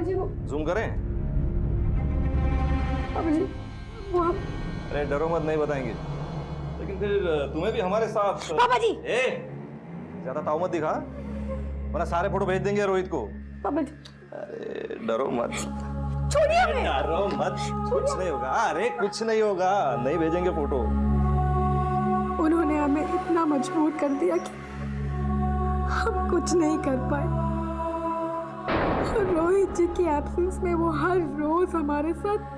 जी वो जूम करें? पापा जी वो हम अरे डरो मत, नहीं बताएंगे, लेकिन फिर तुम्हें भी हमारे साथ। पापा जी ज्यादा ताव मत दिखा, वरना सारे फोटो भेज देंगे रोहित को। पापा जी अरे डरो मत, छोड़िए हमें। डरो मत, कुछ नहीं होगा। अरे कुछ नहीं होगा, नहीं भेजेंगे फोटो। उन्होंने हमें इतना मजबूर कर दिया कि हम कुछ नहीं कर पाए। और रोहित जी की एब्सेंस में वो हर रोज हमारे साथ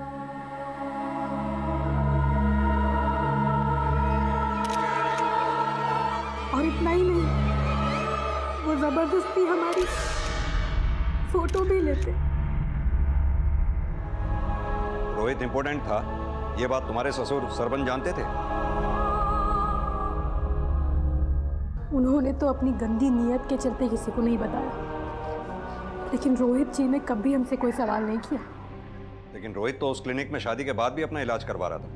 और इतना ही नहीं, वो जबरदस्ती हमारी फोटो भी लेते। रोहित इंपॉर्टेंट था, ये बात तुम्हारे ससुर सरपंच जानते थे? उन्होंने तो अपनी गंदी नीयत के चलते किसी को नहीं बताया, लेकिन रोहित जी ने कभी हमसे कोई सवाल नहीं किया। लेकिन रोहित तो उस क्लिनिक में शादी के बाद भी अपना इलाज करवा रहा था।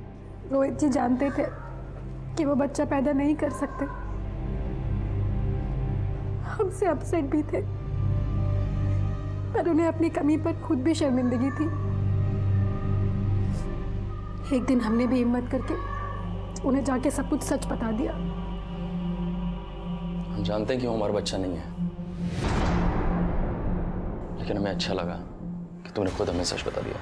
रोहित जी जानते थे कि वो बच्चा पैदा नहीं कर सकते, हमसे अपसेट भी थे, पर उन्हें अपनी कमी पर खुद भी शर्मिंदगी थी। एक दिन हमने भी हिम्मत करके उन्हें जाके सब कुछ सच बता दिया। हम जानते हैं कि वो हमारा बच्चा नहीं है, लेकिन हमें अच्छा लगा कि तुमने खुद हमें सच बता दिया।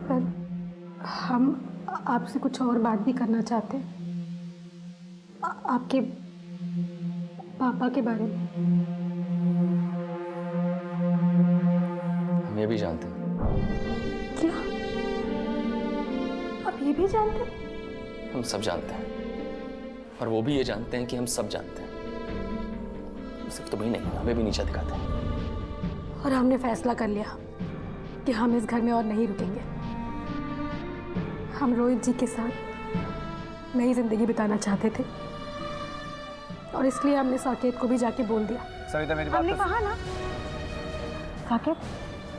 पर हम आपसे कुछ और बात भी करना चाहते हैं, आपके पापा के बारे में। हम ये भी जानते हैं। क्या आप ये भी जानते हैं? हम सब जानते हैं, और वो भी ये जानते हैं कि हम सब जानते हैं। सिर्फ तुम्हें नहीं, हमें भी नीचा दिखाते हैं। और हमने फैसला कर लिया कि हम इस घर में और नहीं रुकेंगे। हम रोहित जी के साथ नई जिंदगी बिताना चाहते थे, और इसलिए हमने साकेत को भी जाके बोल दिया। सविता मेरी बात हमने कहा ना साकेत,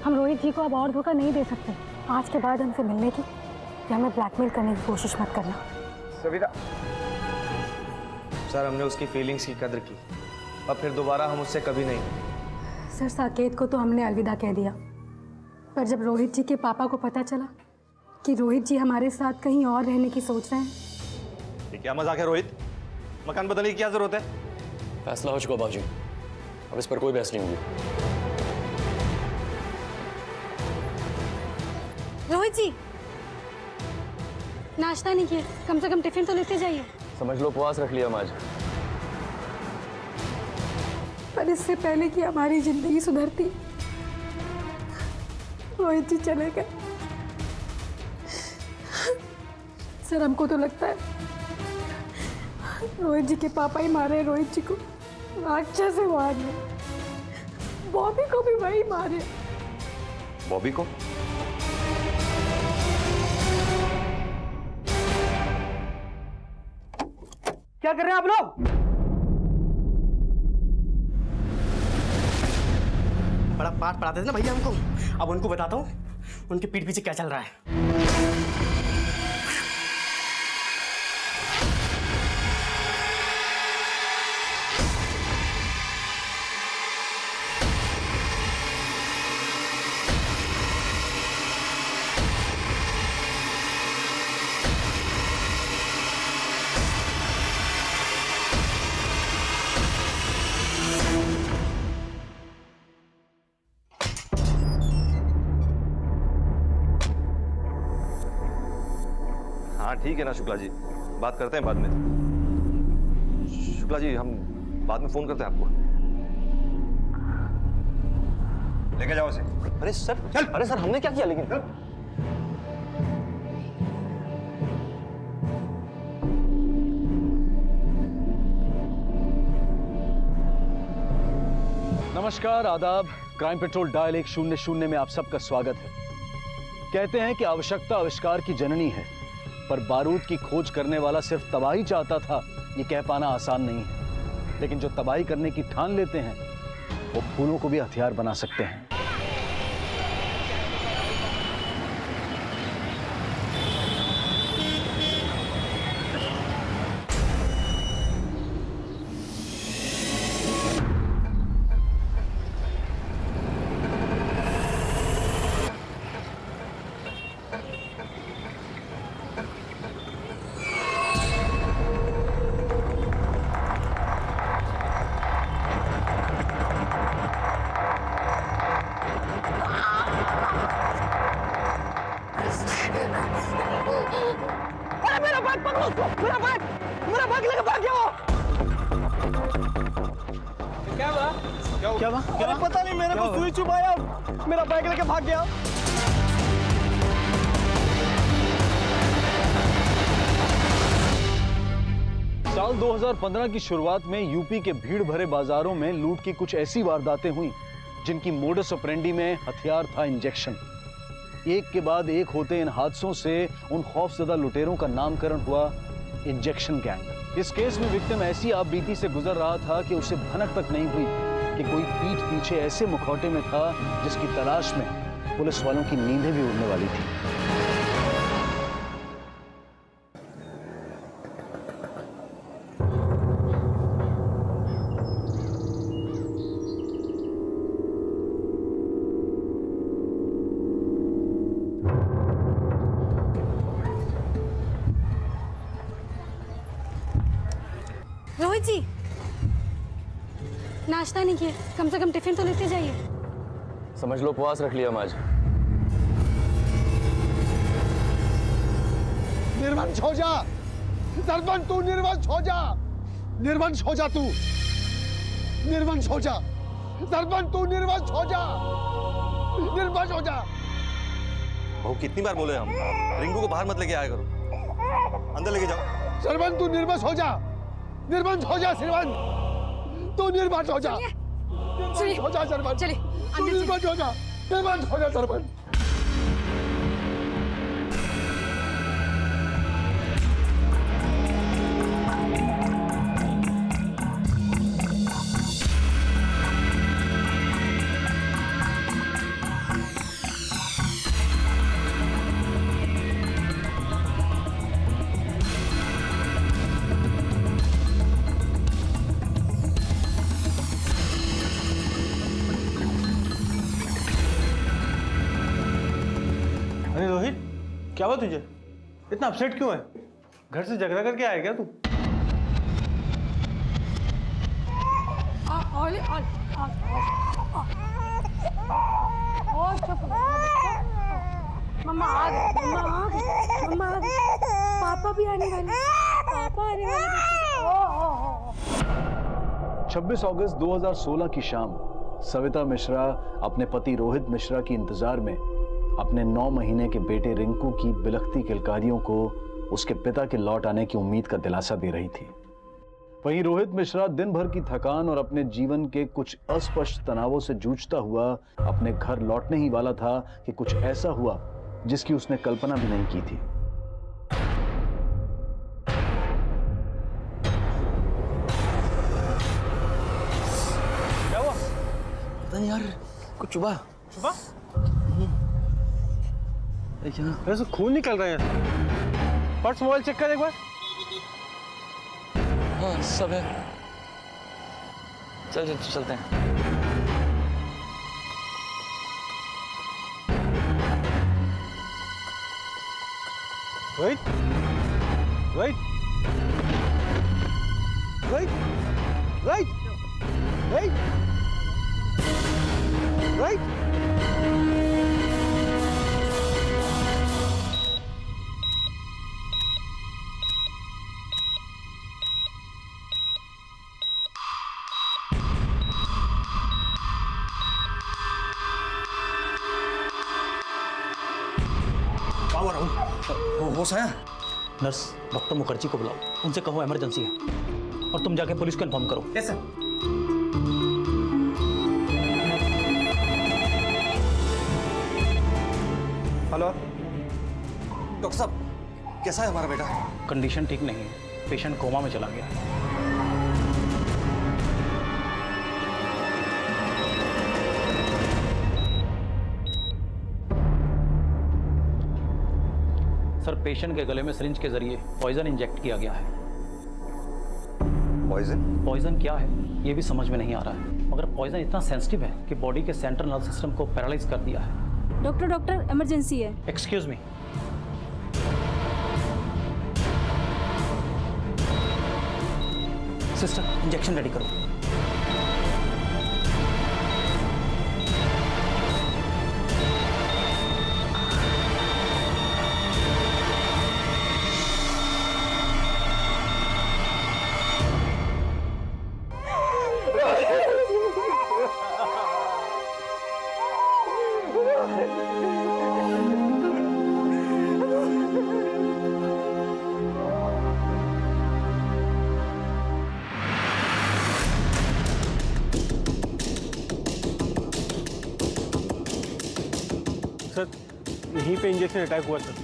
हम रोहित जी को अब और धोखा नहीं दे सकते। आज के बाद हमसे मिलने की या हमें ब्लैकमेल करने की कोशिश मत करना। सविता सर, हमने उसकी फीलिंग्स की कदर की, अब फिर दोबारा हम उससे कभी नहीं। सर साकेत को तो हमने अलविदा कह दिया, पर जब रोहित जी के पापा को पता चला कि रोहित जी हमारे साथ कहीं और रहने की सोच रहे हैं। ये क्या मजाक है रोहित? मकान बदलने की क्या जरूरत है? फैसला हो चुका बाबूजी, अब इस पर कोई बहस नहीं होगी। रोहित जी नाश्ता नहीं किया, कम से कम टिफिन तो लेते जाइए। समझ लो उपवास रख लिया हम आज। पर इससे पहले कि हमारी जिंदगी सुधरती, रोहित जी चले गए। सर हमको तो लगता है रोहित जी के पापा ही मारे रोहित जी को, राक्षस से मारे। बॉबी को भी वही मारे। बॉबी को? क्या कर रहे हैं आप लोग? बड़ा पाठ पढ़ाते थे ना भैया हमको, अब उनको बताता हूँ उनके पीठ पीछे क्या चल रहा है। हाँ ठीक है ना शुक्ला जी, बात करते हैं बाद में। शुक्ला जी हम बाद में फोन करते हैं आपको। लेके जाओ इसे। अरे सर चल। अरे सर हमने क्या किया लेकिन? नमस्कार, आदाब। क्राइम पेट्रोल डायल 100 में आप सबका स्वागत है। कहते हैं कि आवश्यकता आविष्कार की जननी है, पर बारूद की खोज करने वाला सिर्फ तबाही चाहता था, ये कह पाना आसान नहीं है। लेकिन जो तबाही करने की ठान लेते हैं, वो फूलों को भी हथियार बना सकते हैं। क्या पता नहीं, मेरे को सुई चुभाया, मेरा बैग लेके भाग गया। साल 2015 की शुरुआत में यूपी के भीड़ भरे बाजारों में लूट की कुछ ऐसी वारदातें हुई जिनकी मोडस ऑपरेंडी में हथियार था इंजेक्शन। एक के बाद एक होते इन हादसों से उन खौफजदा लुटेरों का नामकरण हुआ इंजेक्शन गैंग। इस केस में विक्टिम ऐसी आपबीती से गुजर रहा था कि उसे भनक तक नहीं हुई कि कोई पीठ पीछे ऐसे मुखौटे में था जिसकी तलाश में पुलिस वालों की नींदें भी उड़ने वाली थी। रोहित जी, नाश्ता नहीं किए, कम से कम टिफिन तो लेते जाइए। समझ लो उपवास रख लिया हम आज। निर्वंश हो जा सरपंच, तू निर्वंश हो जा, निर्वंश हो जा, तू निर्वंश हो जा सरपंच, तू निर्वंश हो जा, निर्वंश हो जा। बहू कितनी बार बोले हम, रिंकू को बाहर मत लेके आया करो, अंदर लेके जाओ। सरपंच तू निर्वंश हो जा, निर्वंश हो जा सरपंच, तू निर्वंश हो जा, चलिए हो जा सरपंच, चलिए तू निर्वंश हो जा, निर्वंश हो जा सरपंच। अरे रोहित, क्या हुआ तुझे? इतना अपसेट क्यों है? घर से झगड़ा करके आया क्या तू? मम्मा आ गए, मम्मा आ गए, मम्मा आ गए, पापा भी आने वाले, पापा आने वाले। 26 अगस्त 2016 की शाम सविता मिश्रा अपने पति रोहित मिश्रा की इंतजार में अपने 9 महीने के बेटे रिंकू की बिलखती किलकारियों को उसके पिता के लौट आने की उम्मीद का दिलासा दे रही थी। वहीं रोहित मिश्रा दिन भर की थकान और अपने जीवन के कुछ अस्पष्ट तनावों से जूझता हुआ अपने घर लौटने ही वाला था कि कुछ ऐसा हुआ जिसकी उसने कल्पना भी नहीं की थी। क्या हुआ? पता नहीं यार, कुछ चुभा। चुभा? ऐसे खून निकल रहा है। पर्स मोबाइल चेक कर एक बार। हाँ सब है। चल चलते हैं। रोहित, रोहित, रोहित, रोहित, रोहित, रोहित। होश आया? नर्स डॉक्टर मुखर्जी को बुलाओ, उनसे कहो इमरजेंसी है और तुम जाके पुलिस को इन्फॉर्म करो। Yes sir. हेलो डॉक्टर साहब, कैसा है हमारा बेटा? कंडीशन ठीक नहीं है, पेशेंट कोमा में चला गया है। सर पेशेंट के गले में सिरिंज के जरिए पॉइजन इंजेक्ट किया गया है। पॉइजन क्या है ये भी समझ में नहीं आ रहा है, मगर पॉइजन इतना सेंसिटिव है कि बॉडी के सेंट्रल नर्व सिस्टम को पैरालाइज कर दिया है। डॉक्टर इमरजेंसी है। Excuse me. Sister injection ready करो। सर यहीं पे इंजेक्शन अटैक हुआ सर।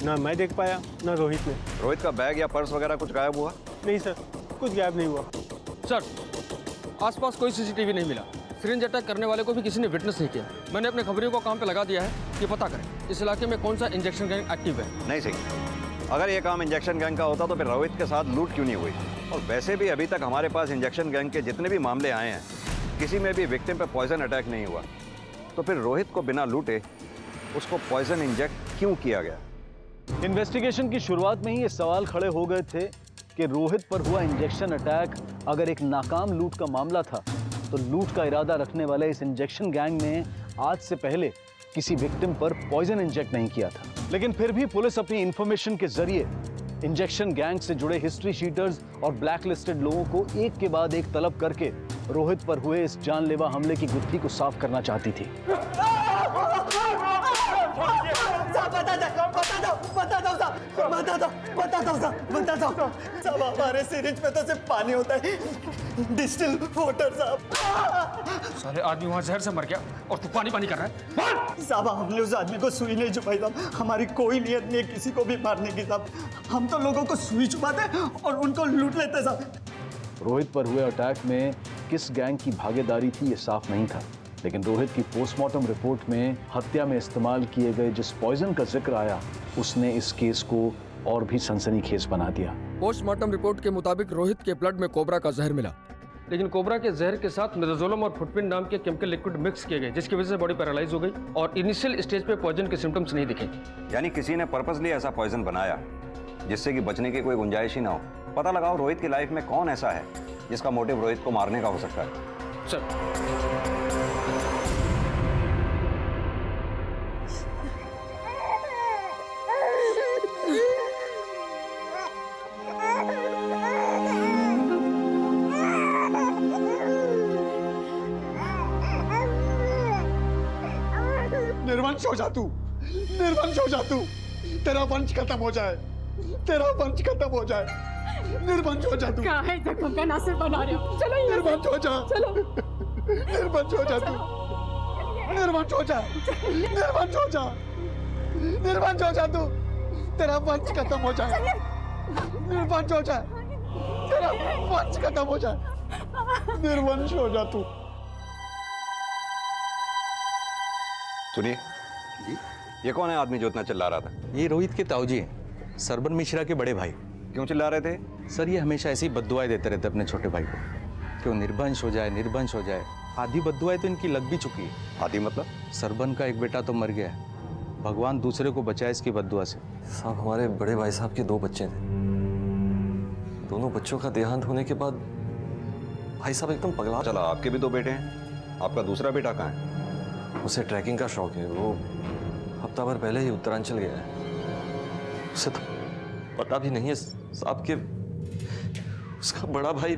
ना मैं देख पाया ना रोहित ने। रोहित का बैग या पर्स वगैरह कुछ गायब हुआ? नहीं सर, कुछ गायब नहीं हुआ। सर आसपास कोई सीसीटीवी नहीं मिला। सिरिंज अटैक करने वाले को भी किसी ने विटनेस नहीं किया। मैंने अपने खबरियों को काम पे लगा दिया है कि पता करें इस इलाके में कौन सा इंजेक्शन गैंग एक्टिव है। नहीं सही। अगर ये काम इंजेक्शन गैंग का होता तो फिर रोहित के साथ लूट क्यों नहीं हुई? और वैसे भी अभी तक हमारे पास इंजेक्शन गैंग के जितने भी मामले आए हैं, किसी में भी विक्टिम पे पॉइजन अटैक नहीं हुआ। तो फिर रोहित को बिना लूटे उसको पॉइजन इंजेक्ट क्यों किया गया? इन्वेस्टिगेशन की शुरुआत में ही ये सवाल खड़े हो गए थे कि रोहित पर हुआ इंजेक्शन अटैक अगर एक नाकाम लूट का मामला था तो लूट का इरादा रखने वाले इस इंजेक्शन गैंग ने आज से पहले किसी विक्टिम पर पॉइजन इंजेक्ट नहीं किया था। लेकिन फिर भी पुलिस अपनी इंफॉर्मेशन के जरिए इंजेक्शन गैंग से जुड़े हिस्ट्री शीटर्स और ब्लैक लिस्टेड लोगों को एक के बाद एक तलब करके रोहित पर हुए इस जानलेवा हमले की गुत्थी को साफ करना चाहती थी। बता दो साहब, हमारे सिरिंज में तो सिर्फ पानी होता है, डिस्टिल वाटर साहब। साले आदमी वहाँ जहर से मर गया और तू पानी पानी कर रहा है। साहब हमने उस आदमी को सुई नहीं छुपाई साहब, हमारी कोई नियत नहीं है किसी को भी मारने की साहब। हम तो लोगों को सुई छुपाते और उनको लूट लेते साहब। रोहित पर हुए अटैक में किस गैंग की भागीदारी थी ये साफ नहीं था, लेकिन रोहित की पोस्टमार्टम रिपोर्ट में हत्या में इस्तेमाल किए गए जिस पॉइजन का जिक्र आया उसने इस केस को और भी सनसनीखेज बना दिया। पोस्टमार्टम रिपोर्ट के मुताबिक रोहित के ब्लड में कोबरा का जहर मिला, लेकिन कोबरा के जहर के साथ मिडाजोलम और फुटपिन नाम के केमिकल लिक्विड मिक्स किए गए, जिसकी वजह से बॉडी पैरालाइज हो गई और इनिशियल स्टेज पे पॉइजन के सिम्टम्स नहीं दिखे। यानी किसी ने पर्पसली ऐसा पॉइजन बनाया जिससे कि बचने की कोई गुंजाइश ही ना हो। पता लगाओ रोहित की लाइफ में कौन ऐसा है जिसका मोटिव रोहित को मारने का हो सकता है। सर निर्वंश हो जा तू, निर्वंश हो जा तू, तेरा वंश खत्म हो जाए, तेरा वंश खत्म हो जाए, निर्वंश हो जा तू। कहाँ है जख्म का नासिर बना रहे हो? चलो यहाँ से। निर्वंश हो जा, चलो निर्वंश हो जा तू, निर्वंश हो जा, निर्वंश हो जा, निर्वंश हो जा तू, तेरा वंश खत्म हो जाए, निर्वंश हो जाए, तेरा वंश खत्म हो जाए, निर्वंश हो जा तू। सुनिए, ये कौन है आदमी जो इतना चिल्ला रहा था? ये रोहित के ताऊजी हैं, सरबन मिश्रा के बड़े भाई। क्यों चिल्ला रहे थे? सर ये हमेशा ऐसी बद्दुआएं देते रहते अपने छोटे भाई को कि वो निर्वंश हो जाए, निर्वंश हो जाए। आधी बद्दुआएं तो इनकी लग भी चुकी है। आदि मतलब? सरबन का एक बेटा तो मर गया है, भगवान दूसरे को बचाए इसकी बद्दुआ से। साहब हमारे बड़े भाई साहब के 2 बच्चे थे। दोनों बच्चों का देहांत होने के बाद भाई साहब एकदम पगला। चला, आपके भी 2 बेटे हैं, आपका दूसरा बेटा कहाँ है? उसे ट्रैकिंग का शौक है, वो हफ्ता भर पहले ही उत्तरांचल गया है। उसे तो पता भी नहीं है साहब के उसका बड़ा भाई।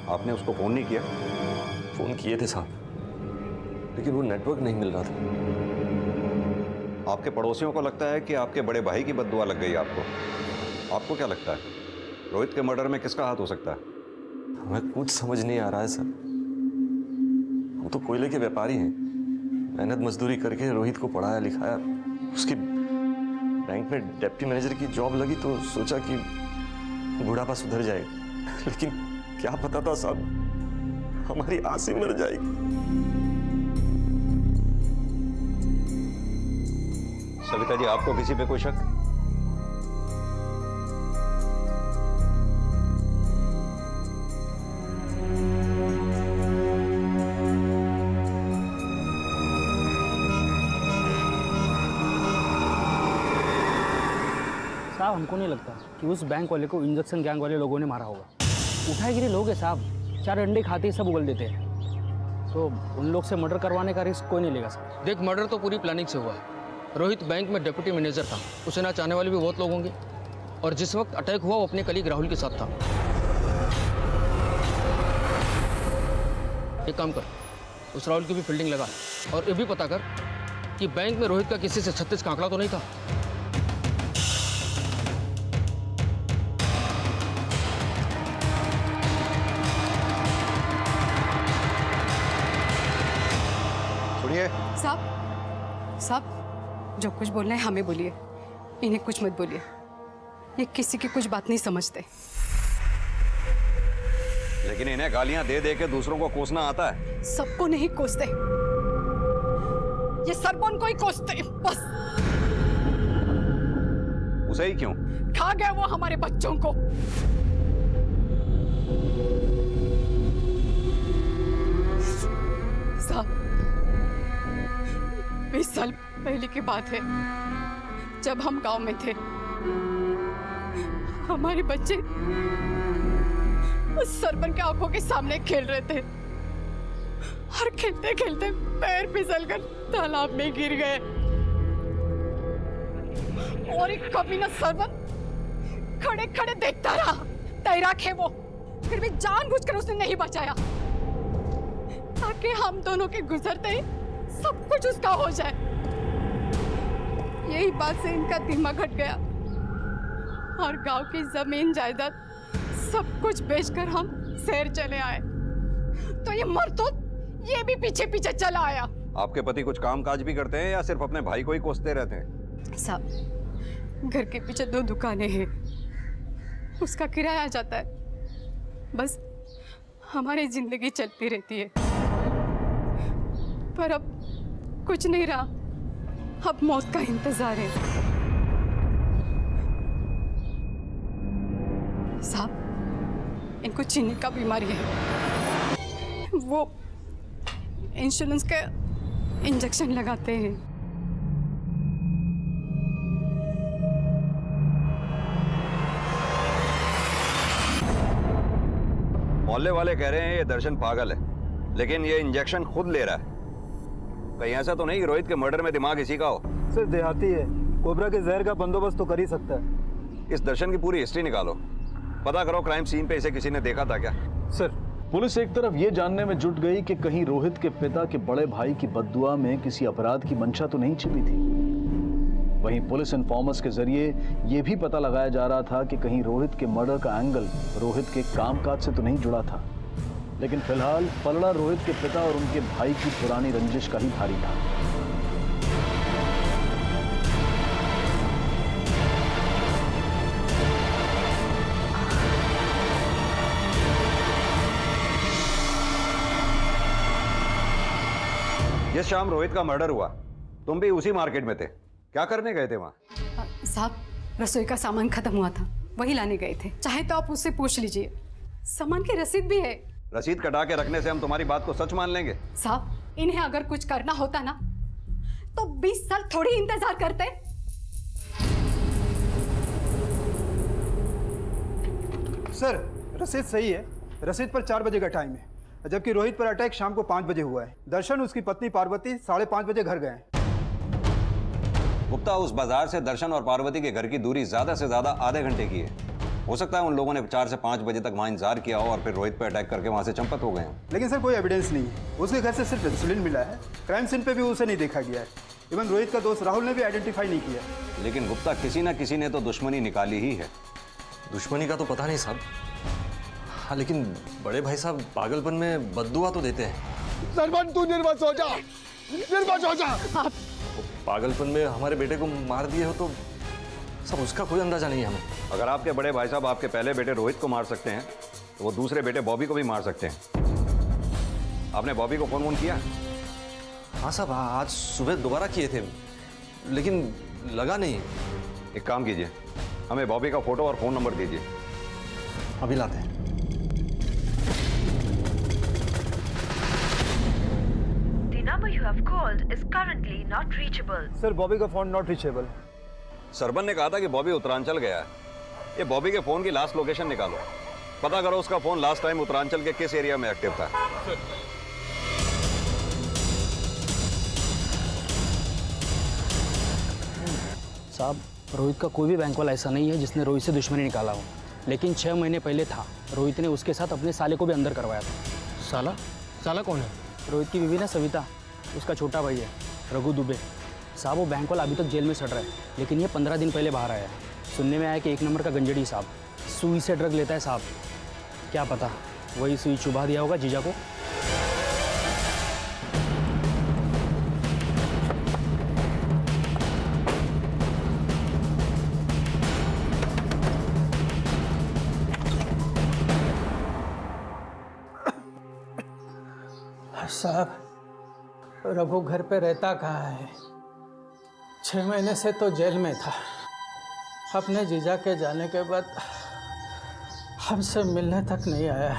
आपने उसको फोन नहीं किया? फोन किए थे साहब, लेकिन वो नेटवर्क नहीं मिल रहा था। आपके पड़ोसियों को लगता है कि आपके बड़े भाई की बद्दुआ लग गई आपको। आपको क्या लगता है रोहित के मर्डर में किसका हाथ हो सकता है? हमें कुछ समझ नहीं आ रहा है सर। हम तो कोयले के व्यापारी हैं, मेहनत मजदूरी करके रोहित को पढ़ाया लिखाया। उसकी बैंक में डिप्टी मैनेजर की जॉब लगी तो सोचा कि बुढ़ापा सुधर जाएगा, लेकिन क्या पता था साहब हमारी आस ही मर जाएगी। सविता जी, आपको किसी पे कोई शक? साहब हमको नहीं लगता कि उस बैंक वाले को इंजेक्शन गैंग वाले लोगों ने मारा होगा। उठाईगिरी लोग हैं साहब, 4 अंडे खाते ही सब उगल देते हैं, तो उन लोग से मर्डर करवाने का रिस्क कोई नहीं लेगा साहब। देख, मर्डर तो पूरी प्लानिंग से हुआ है। रोहित बैंक में डिप्टी मैनेजर था, उसे ना चाहने वाले भी बहुत लोग होंगे, और जिस वक्त अटैक हुआ वो अपने कलीग राहुल के साथ था। एक काम कर, उस राहुल की भी फील्डिंग लगा और ये भी पता कर कि बैंक में रोहित का किसी से 36 का आंकड़ा तो नहीं था। सुनिए, है? साहब जो कुछ बोलना है हमें बोलिए, इन्हें कुछ मत बोलिए। ये किसी की कुछ बात नहीं समझते। लेकिन इन्हें गालियां दे दे के दूसरों को कोसना आता है। सबको नहीं कोसते, ये सरपंच को ही कोसते बस। उसे ही क्यों? खा गया वो हमारे बच्चों को। साहब 20 साल पहले की बात है, जब हम गांव में थे, हमारे बच्चे उस सरपंच के आंखों के सामने खेल रहे थे और खेलते खेलते पैर फिसलकर तालाब में गिर गए। और एक कमीना सरपंच खड़े खड़े देखता रहा। तैराक है वो, फिर भी जानबूझकर उसने नहीं बचाया ताकि हम दोनों के गुजरते ही सब कुछ उसका हो जाए। यही बात से इनका दिमाग हट गया और गांव की जमीन जायदाद सब कुछ बेचकर हम शहर चले आए। तो ये मरतूत ये भी पीछे पीछे चला आया। आपके पति कुछ काम काज भी करते हैं या सिर्फ अपने भाई को ही कोसते रहते हैं? साहब घर के पीछे 2 दुकानें हैं, उसका किराया जाता है, बस हमारी जिंदगी चलती रहती है। पर अब कुछ नहीं रहा, अब मौत का इंतजार है। साहब इनको चीनी का बीमारी है, वो इंश्योरेंस का इंजेक्शन लगाते हैं। मोहल्ले वाले कह रहे हैं ये दर्शन पागल है, लेकिन ये इंजेक्शन खुद ले रहा है। कहीं ऐसा तो नहीं कि रोहित के मर्डर में दिमाग इसी का हो? सर देहाती है, कोबरा के जहर का बंदोबस्त तो कर ही सकता है। इस दर्शन की पूरी हिस्ट्री निकालो, पता करो क्राइम सीन पे इसे किसी ने देखा था क्या। सर पुलिस एक तरफ ये जानने में जुट गई कि कहीं रोहित के पिता के बड़े भाई की बद्दुआ में किसी अपराध की मंशा तो नहीं छिपी थी। वहीं पुलिस इन्फॉर्मर्स के जरिए ये भी पता लगाया जा रहा था कि कहीं रोहित के मर्डर का एंगल रोहित के कामकाज से तो नहीं जुड़ा था। लेकिन फिलहाल पलड़ा रोहित के पिता और उनके भाई की पुरानी रंजिश का ही भारी था। जिस शाम रोहित का मर्डर हुआ तुम भी उसी मार्केट में थे, क्या करने गए थे वहां? साहब रसोई का सामान खत्म हुआ था, वही लाने गए थे। चाहे तो आप उससे पूछ लीजिए, सामान की रसीद भी है। रसीद कटा के रखने से हम तुम्हारी बात को सच मान लेंगे? साहब इन्हें अगर कुछ करना होता ना तो 20 साल थोड़ी इंतजार करते। सर रसीद सही है, रसीद पर 4 बजे का टाइम है, जबकि रोहित पर अटैक शाम को 5 बजे हुआ है। दर्शन उसकी पत्नी पार्वती 5:30 बजे घर गए। गुप्ता, उस बाजार से दर्शन और पार्वती के घर की दूरी ज्यादा से ज्यादा आधे घंटे की है। हो सकता है उन लोगों ने 4 से 5 बजे तक वहां इंतजार किया हो और फिर रोहित पर अटैक करके वहां से चंपत हो गए हैं। लेकिन सर कोई एविडेंस नहीं है, उसके घर से सिर्फ इंसुलिन मिला है, क्राइम सीन पे भी उसे नहीं देखा गया है। इवन रोहित का दोस्त राहुल ने भी आइडेंटिफाई नहीं किया। लेकिन गुप्ता, किसी न किसी ने तो दुश्मनी निकाली ही है। दुश्मनी का तो पता नहीं साहब, हाँ लेकिन बड़े भाई साहब पागलपन में बद्दुआ तो देते हैं। सरपंच तू निर्वंश हो जा, निर्वंश हो जा। पागलपन में हमारे बेटे को मार दिए हो तो सब उसका कोई अंदाजा नहीं है हमें। अगर आपके बड़े भाई साहब आपके पहले बेटे रोहित को मार सकते हैं तो वो दूसरे बेटे बॉबी को भी मार सकते हैं। आपने बॉबी को फोन किया? हाँ साहब, आज सुबह दोबारा किए थे लेकिन लगा नहीं। एक काम कीजिए, हमें बॉबी का फोटो और फोन नंबर दीजिए। अभी लाते हैं। The number you have called is currently not reachable. Sir Bobby का फोन नॉट रीचेबल। सरबन ने कहा था कि बॉबी उत्तरांचल गया है। ये बॉबी के फोन की लास्ट लोकेशन निकालो, पता करो उसका फोन लास्ट टाइम उत्तरांचल के किस एरिया में एक्टिव था। साहब रोहित का कोई भी बैंक वाला ऐसा नहीं है जिसने रोहित से दुश्मनी निकाला हो, लेकिन 6 महीने पहले था। रोहित ने उसके साथ अपने साले को भी अंदर करवाया था। साला? साला कौन है? रोहित की बीवी ना सविता, उसका छोटा भाई है रघु दुबे। साहब वो बैंक वाला अभी तक जेल में सड़ रहा है, लेकिन ये 15 दिन पहले बाहर आया है। सुनने में आया कि 1 नंबर का गंजड़ी साहब, सुई से ड्रग लेता है साहब। क्या पता वही सुई चुभा दिया होगा जीजा को। साहब, रघु घर पे रहता कहाँ है? 6 महीने से तो जेल में था। अपने जीजा के जाने के बाद हमसे मिलने तक नहीं आया।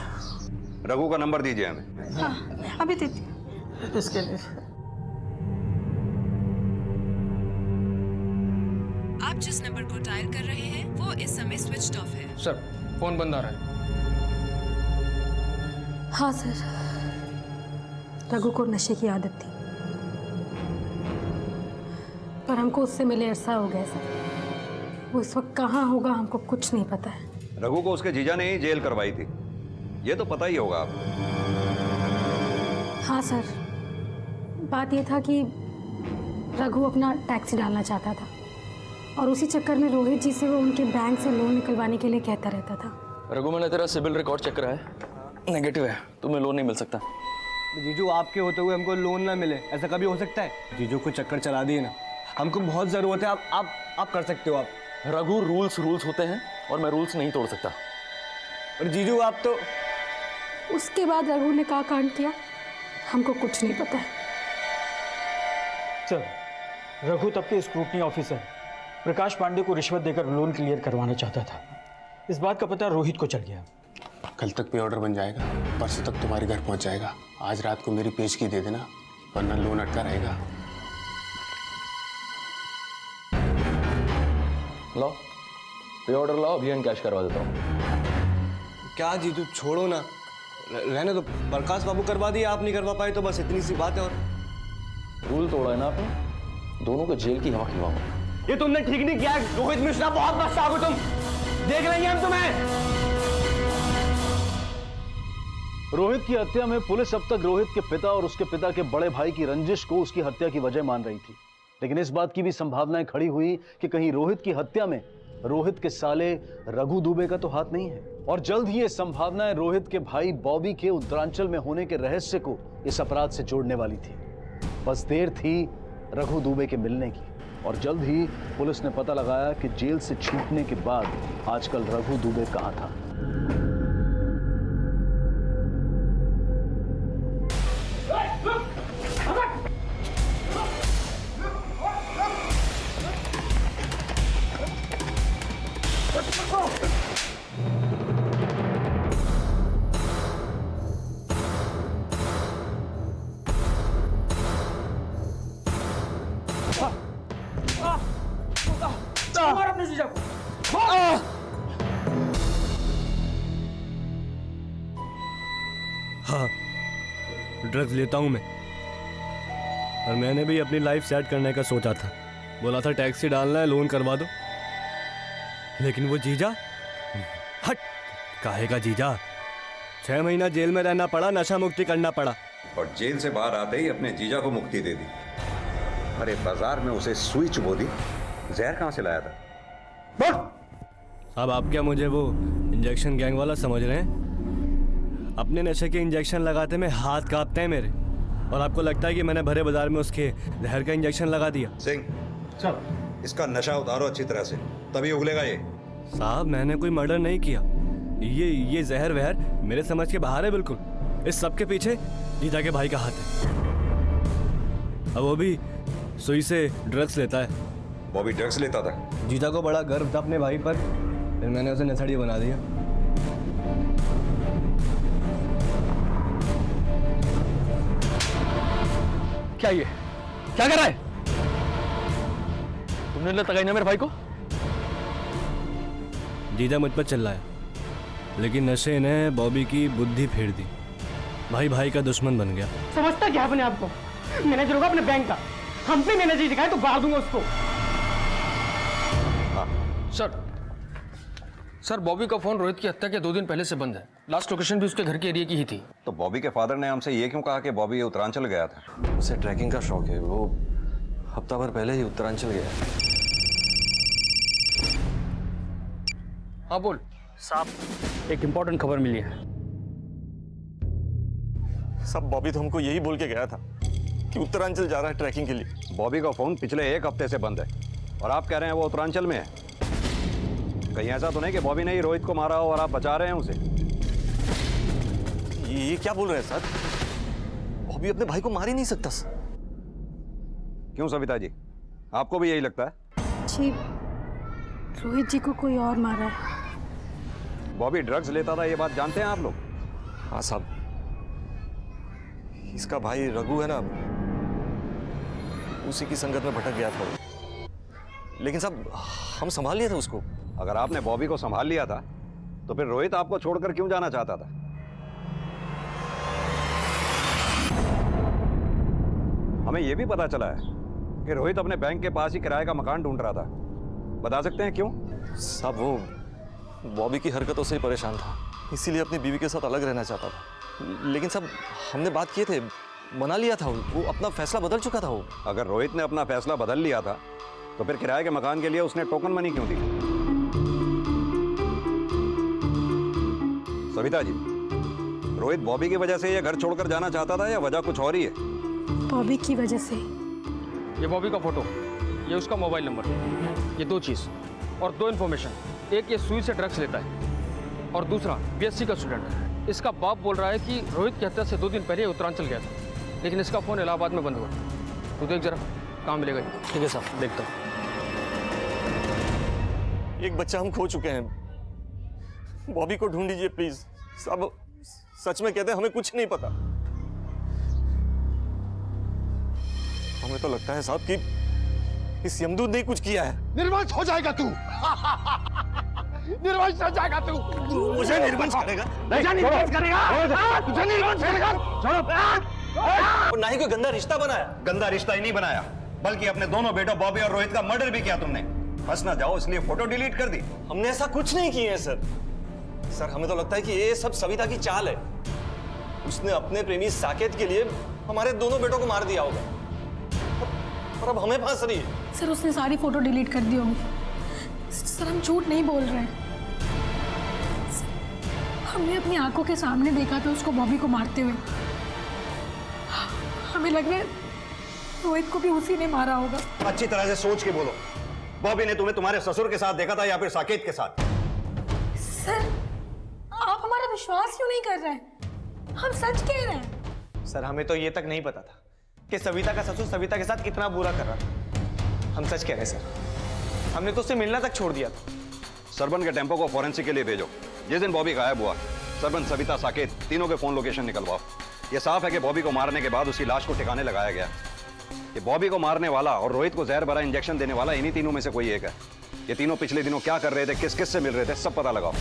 रघु का नंबर दीजिए हमें। हाँ, अभी देती। इसके लिए आप जिस नंबर को डायल कर रहे हैं वो इस समय स्विच्ड ऑफ है। सर, फोन बंद आ रहा है। हाँ सर, रघु को नशे की आदत थी, पर हमको उससे मिले अरसा हो गया सर। वो इस वक्त कहाँ होगा हमको कुछ नहीं पता है। रघु को उसके जीजा ने ही जेल करवाई थी, ये तो पता ही होगा आपको। हाँ सर, बात ये था कि रघु अपना टैक्सी डालना चाहता था और उसी चक्कर में रोहित जी से वो उनके बैंक से लोन निकलवाने के लिए कहता रहता था। रघु, मैंने तेरा सिबिल रिकॉर्ड चेक करा है, नेगेटिव है, तुम्हें लोन नहीं मिल सकता। जीजू, आपके होते हुए हमको लोन ना मिले, ऐसा कभी हो सकता है? जीजू को चक्कर चला दिए ना, हमको बहुत जरूरत है। आप कर सकते हो। आप रघु, रूल्स होते हैं और मैं रूल्स नहीं तोड़ सकता। और जीजू, आप तो उसके बाद रघु ने क्या कांड किया हमको कुछ नहीं पता है। सर, रघु तब के स्क्रूटनी ऑफिसर प्रकाश पांडे को रिश्वत देकर लोन क्लियर करवाना चाहता था। इस बात का पता रोहित को चल गया। कल तक पे ऑर्डर बन जाएगा, परसों तक तुम्हारे घर पहुंच जाएगा। आज रात को मेरी पेशगी दे देना, वरना लोन अटका रहेगा। लाओ, पे ऑर्डर लाओ, अभी कैश करवा देता हूँ। क्या जीजू, छोड़ो ना, रहने दो। प्रकाश बाबू करवा दिए, आप नहीं करवा पाए तो बस इतनी सी बात है। और रूल तोड़ा है ना आपने, दोनों को जेल की हवा खिलवाऊंगा। ये तुमने ठीक नहीं किया। रोहित मिश्रा, बहुत बच्चा हो तुम, देख रही हैं हम तुम्हें। रोहित की हत्या में पुलिस अब तक रोहित के पिता और उसके पिता के बड़े भाई की रंजिश को उसकी हत्या की वजह मान रही थी, लेकिन इस बात की भी संभावनाएं खड़ी हुई कि कहीं रोहित की हत्या में रोहित के साले रघु दुबे का तो हाथ नहीं है। और जल्द ही ये संभावनाएं रोहित के भाई बॉबी के उत्तरांचल में होने के रहस्य को इस अपराध से जोड़ने वाली थी। बस देर थी रघु दुबे के मिलने की, और जल्द ही पुलिस ने पता लगाया कि जेल से छूटने के बाद आजकल रघु दुबे कहां था। अपने जीजा को। हाँ, ड्रग्स लेता हूँ मैं, और मैंने भी अपनी लाइफ सेट करने का सोचा था। बोला था टैक्सी डालना है, लोन करवा दो, लेकिन वो जीजा, हट, काहे का जीजा, 6 महीना जेल में रहना पड़ा, नशा मुक्ति करना पड़ा, और जेल से बाहर आते ही अपने जीजा को मुक्ति दे दी। अरे बाजार में उसे सुई चुबो दी, जहर कहाँ से लाया था? बोल। अब आप क्या मुझे वो इंजेक्शन गैंग वाला समझ रहे हैं? अपने नशे के इंजेक्शन लगाते में हाथ कांपते हैं मेरे, और आपको लगता है कि मैंने भरे बाजार में उसके जहर का इंजेक्शन लगा दिया? सिंह, इसका नशा उतारो अच्छी तरह से, तभी उगलेगा ये। साहब, मैंने कोई मर्डर नहीं किया। ये जहर वहर मेरे समझ के बाहर है बिल्कुल। इस सब के पीछे जीजा के भाई का हाथ है, अब वो भी सुई से ड्रग्स लेता है। वो भी ड्रग्स लेता था? जीजा को बड़ा गर्व था अपने भाई पर, फिर मैंने उसे नशेड़ी बना दिया। क्या ये क्या कर रहा है? तुमने लगाई ना मेरे भाई को? जीजा मुझ पर चिल्लाया, लेकिन नशे ने बॉबी की बुद्धि फेर दी, भाई भाई का दुश्मन बन गया। समझता क्या अपने आप को? मैनेजर होगा अपने बैंक का, हम पे मैनेजर दिखाए तो गाड़ दूंगा उसको। सर, बॉबी का फोन रोहित की हत्या के 2 दिन पहले से बंद है। लास्ट लोकेशन भी उसके घर के एरिया की ही थी। तो बॉबी के फादर ने हमसे ये क्यों कहा कि बॉबी ये उत्तरांचल गया था? उसे ट्रैकिंग का शौक है, वो हफ्ता भर पहले ही उत्तरांचल गया है। हाँ बोल। साहब, एक इंपॉर्टेंट खबर मिली है। सब बॉबी तो हमको यही बोल के गया था कि उत्तरांचल जा रहा है ट्रैकिंग के लिए। बॉबी का फोन पिछले 1 हफ्ते से बंद है, और आप कह रहे हैं वो उत्तरांचल में है। कहीं ऐसा तो नहीं कि बॉबी ने ही रोहित को मारा हो और आप बचा रहे हैं उसे? ये क्या बोल रहे हैं सर? बॉबी अपने भाई को मार ही नहीं सकता सर। क्यों सविता जी, आपको भी यही लगता है? जी, रोहित जी को कोई और मारा है। बॉबी ड्रग्स लेता था, ये बात जानते हैं आप लोग? हाँ साहब, इसका भाई रघु है ना, उसी की संगत में भटक गया था। लेकिन साहब हम संभाल लिए थे उसको। अगर आपने बॉबी को संभाल लिया था तो फिर रोहित आपको छोड़कर क्यों जाना चाहता था? हमें यह भी पता चला है कि रोहित अपने बैंक के पास ही किराए का मकान ढूंढ रहा था। बता सकते हैं क्यों? साहब वो बॉबी की हरकतों से ही परेशान था, इसीलिए अपनी बीवी के साथ अलग रहना चाहता था। लेकिन साहब हमने बात किए थे, मना लिया था, वो अपना फैसला बदल चुका था। वो अगर रोहित ने अपना फैसला बदल लिया था तो फिर किराए के मकान के लिए उसने टोकन मनी क्यों दी? सविता जी, रोहित बॉबी की वजह से ये घर छोड़कर जाना चाहता था या वजह कुछ और ही है? बॉबी की वजह से। ये बॉबी का फोटो, ये उसका मोबाइल नंबर, ये 2 चीज़ और 2 इन्फॉर्मेशन। एक ये सुई से ड्रग्स लेता है और दूसरा बीएससी का स्टूडेंट है। इसका बाप बोल रहा है कि रोहित की हत्या से 2 दिन पहले उत्तरांचल गया था, लेकिन इसका फ़ोन इलाहाबाद में बंद हुआ। तू देख जरा, काम मिलेगा। ठीक है साहब, देखता हूँ। एक बच्चा हम खो चुके हैं, बॉबी को ढूंढ लीजिए प्लीज। साहब सच में कहते हैं, हमें कुछ नहीं पता। हमें तो लगता है साहब कि इस यमदूत ने कुछ किया है। निर्वंश हो जाएगा तू। निर्वंश हो जाएगा तू। मुझे निर्वंश करेगा? मुझे निर्वंश करेगा? तुझे निर्वंश करेगा? और ना ही कोई गंदा रिश्ता बनाया। गंदा रिश्ता ही नहीं बनाया, बल्कि अपने दोनों बेटों बॉबी और रोहित का मर्डर भी किया तुमने। फंस ना जाओ इसलिए फोटो डिलीट कर दी। हमने ऐसा कुछ नहीं किया है सर। सर हमें तो लगता है कि ये सब सविता की चाल है। उसने अपने प्रेमी साकेत के लिए हमारे दोनों बेटों को मार दिया होगा और अब हमें फांस रही है। सर उसने सारी फोटो डिलीट कर दी होगी। सर हम झूठ नहीं बोल रहे हैं। हमने अपनी आंखों के सामने देखा था उसको बॉबी को मारते हुए। हमें लग रहा है रोहित को भी उसी ने मारा होगा। अच्छी तरह से सोच के बोलो, बॉबी ने तुम्हें तुम्हारे ससुर के साथ देखा था या फिर साकेत के साथ? सर आप हमारा विश्वास क्यों नहीं कर रहे हैं? हम सच कह रहे हैं। सर हमें तो ये तक नहीं पता था कि सविता का ससुर सविता के साथ इतना बुरा कर रहा था। हम सच कह रहे हैं सर, हमने तो उससे मिलना तक छोड़ दिया था। सरबन के टेम्पो को फॉरेंसिक के लिए भेजो। जिस दिन बॉबी गायब हुआ, सरबन, सविता, साकेत तीनों के फोन लोकेशन निकलवाओ। ये साफ है कि बॉबी को मारने के बाद उसकी लाश को ठिकाने लगाया गया। ये बॉबी को मारने वाला और रोहित को जहर भरा इंजेक्शन देने वाला इन्हीं तीनों में से कोई एक है। ये तीनों पिछले दिनों क्या कर रहे थे, किस किस से मिल रहे थे, सब पता लगाओ।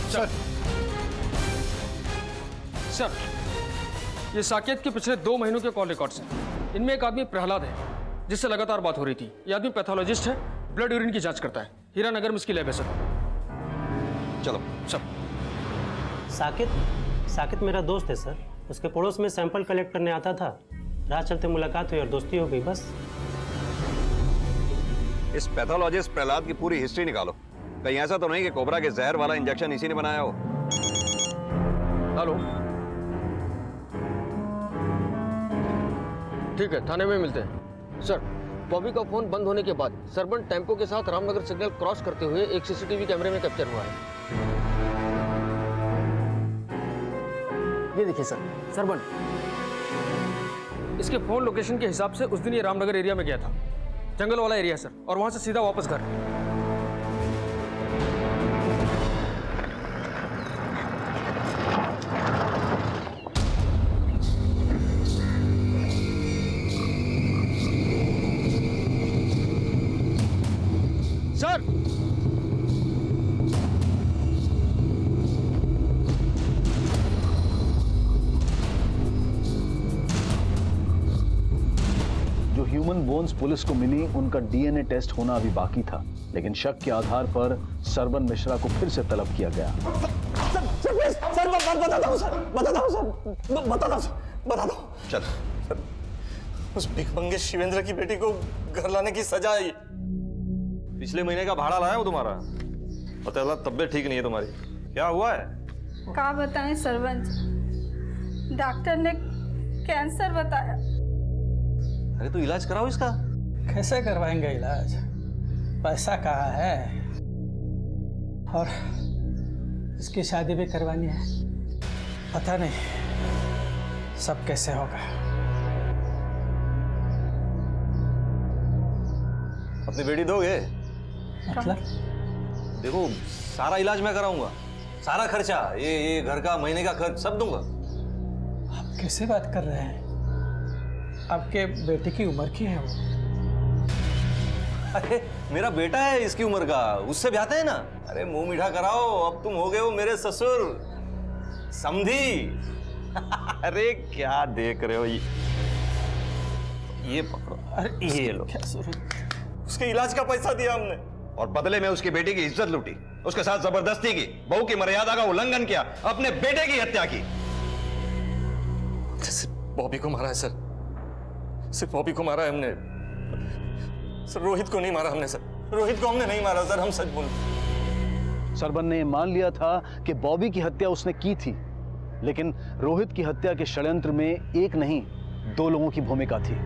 सर ये साकेत के पिछले 2 महीनों के कॉल रिकॉर्ड्स हैं। इनमें एक आदमी प्रहलाद है जिससे लगातार बात हो रही थी। ये आदमी पैथोलॉजिस्ट है, ब्लड यूरिन की जांच करता है। हीरानगर में इसकी लैब है सर। चलो सर। साकेत मेरा दोस्त है सर। उसके पड़ोस में सैंपल कलेक्ट करने आता था। राह चलते मुलाकात हुई और दोस्ती हो गई, बस। इस पैथोलॉजिस्ट प्रहलाद की पूरी हिस्ट्री निकालो। कहीं ऐसा तो नहीं कि कोबरा के जहर वाला इंजेक्शन इसी ने बनाया हो? हेलो, ठीक है, थाने में मिलते हैं। सर बॉबी का फोन बंद होने के बाद सरबन टेम्पो के साथ रामनगर सिग्नल क्रॉस करते हुए एक सीसीटीवी कैमरे में कैप्चर हुआ है। ये देखिए सर, सरबन। इसके फोन लोकेशन के हिसाब से उस दिन ये रामनगर एरिया में गया था। जंगल वाला एरिया सर, और वहां से सीधा वापस घर। सर जो ह्यूमन बोन्स पुलिस को मिली उनका डीएनए टेस्ट होना अभी बाकी था, लेकिन शक के आधार पर सरबन मिश्रा को फिर से तलब किया गया। सर बता दो। चल सर, उस भिखमंगे शिवेंद्र की बेटी को घर लाने की सजा है। पिछले महीने का भाड़ा लाया हो तुम्हारा, पता चला तबीयत ठीक नहीं है तुम्हारी। क्या हुआ है? क्या बताएं सरपंच, डॉक्टर ने कैंसर बताया। अरे तो इलाज कराओ इसका। कैसे करवाएंगे इलाज? पैसा कहाँ है? और इसकी शादी भी करवानी है। पता नहीं सब कैसे होगा। अपनी बेटी दोगे? मतलब देखो, सारा इलाज मैं कराऊंगा, सारा खर्चा, ये घर का महीने का खर्च सब दूंगा। आप कैसे बात कर रहे हैं? आपके बेटे की उम्र की है वो? अरे मेरा बेटा है इसकी उम्र का, उससे ब्याहते हैं ना। अरे मुंह मीठा कराओ, अब तुम हो गए हो मेरे ससुर समधी। अरे क्या देख रहे हो, ये पकड़ो, अरे ये लो। उसके इलाज का पैसा दिया हमने और बदले में उसकी बेटी की इज्जत लूटी, उसके साथ जबरदस्ती की, बहू की मर्यादा का उल्लंघन किया, अपने बेटे की हत्या की। सिर्फ बॉबी को मारा है सर, सिर्फ बॉबी को मारा है हमने सर, रोहित को नहीं मारा हमने सर, रोहित को हमने नहीं मारा सर, हम सच बोल। सरबन ने मान लिया था कि बॉबी की हत्या उसने की थी, लेकिन रोहित की हत्या के षड्यंत्र में एक नहीं 2 लोगों की भूमिका थी।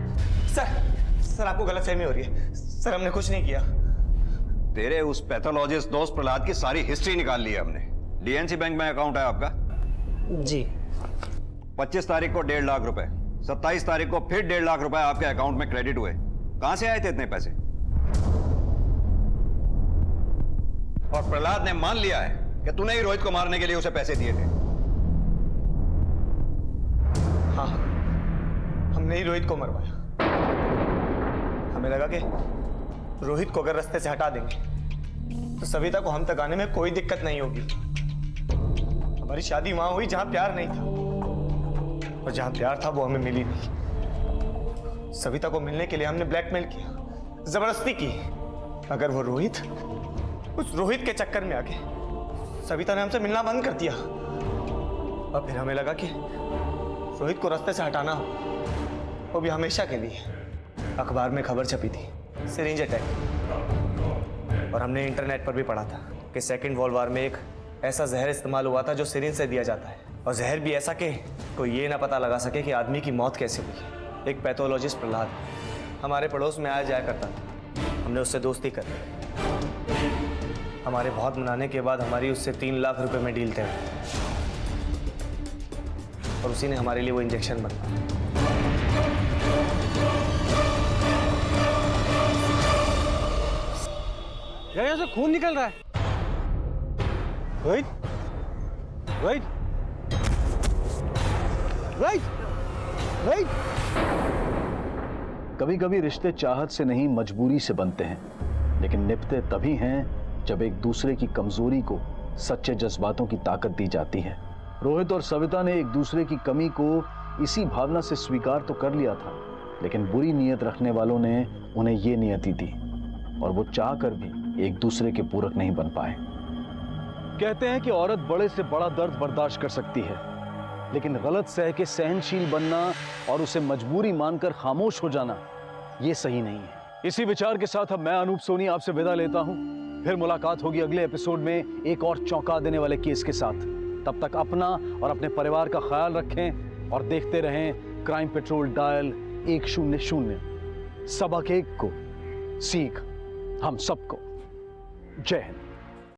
सर आपको गलतफहमी हो रही है, सर हमने कुछ नहीं किया। तेरे उस पैथोलॉजिस्ट दोस्त प्रहलाद की सारी हिस्ट्री निकाल ली है हमने। डीएनसी बैंक में अकाउंट है आपका? जी। 25 तारीख को 1.5 लाख रुपए, 27 तारीख को फिर 1.5 लाख रुपए आपके अकाउंट में क्रेडिट हुए। कहां से आए थे इतने पैसे? और प्रहलाद ने मान लिया है कि तूने ही रोहित को मारने के लिए उसे पैसे दिए थे। हाँ, हमने ही रोहित को मरवाया। हमें लगा कि रोहित को अगर रास्ते से हटा देंगे तो सविता को हम तक आने में कोई दिक्कत नहीं होगी। हमारी शादी वहां हुई जहां प्यार नहीं था, और जहां प्यार था वो हमें मिली नहीं। सविता को मिलने के लिए हमने ब्लैकमेल किया, जबरदस्ती की। अगर वो रोहित, उस रोहित के चक्कर में आके सविता ने हमसे मिलना बंद कर दिया, और फिर हमें लगा कि रोहित को रास्ते से हटाना हो, वो भी हमेशा के लिए। अखबार में खबर छपी थी, सिरिंज अटैक, और हमने इंटरनेट पर भी पढ़ा था कि सेकेंड वर्ल्ड वॉर में एक ऐसा जहर इस्तेमाल हुआ था जो सिरिंज से दिया जाता है, और जहर भी ऐसा कि कोई ये ना पता लगा सके कि आदमी की मौत कैसे हुई। एक पैथोलॉजिस्ट प्रहलाद हमारे पड़ोस में आया जाया करता था, हमने उससे दोस्ती कर ली। हमारे बहुत मनाने के बाद हमारी उससे 3 लाख रुपए में डील तय हुई, और उसी ने हमारे लिए वो इंजेक्शन बनवाया। यहाँ से खून निकल रहा है। रोहित, रोहित, रोहित, रोहित। कभी कभी रिश्ते चाहत से नहीं मजबूरी से बनते हैं, लेकिन निभते तभी हैं जब एक दूसरे की कमजोरी को सच्चे जज्बातों की ताकत दी जाती है। रोहित और सविता ने एक दूसरे की कमी को इसी भावना से स्वीकार तो कर लिया था, लेकिन बुरी नीयत रखने वालों ने उन्हें ये नियति दी, और वो चाह कर भी एक दूसरे के पूरक नहीं बन पाए। कहते हैं कि औरत बड़े से बड़ा दर्द बर्दाश्त कर सकती है, लेकिन गलत सह के सहनशील बनना और उसे मजबूरी मानकर खामोश हो जाना, ये सही नहीं है। इसी विचार के साथ अब मैं अनूप सोनी आपसे विदा लेता हूं। फिर मुलाकात होगी अगले एपिसोड में एक और चौंका देने वाले केस के साथ। तब तक अपना और अपने परिवार का ख्याल रखें और देखते रहें क्राइम पेट्रोल डायल 100। सबक एक को सीख हम सबको। जय हिंद।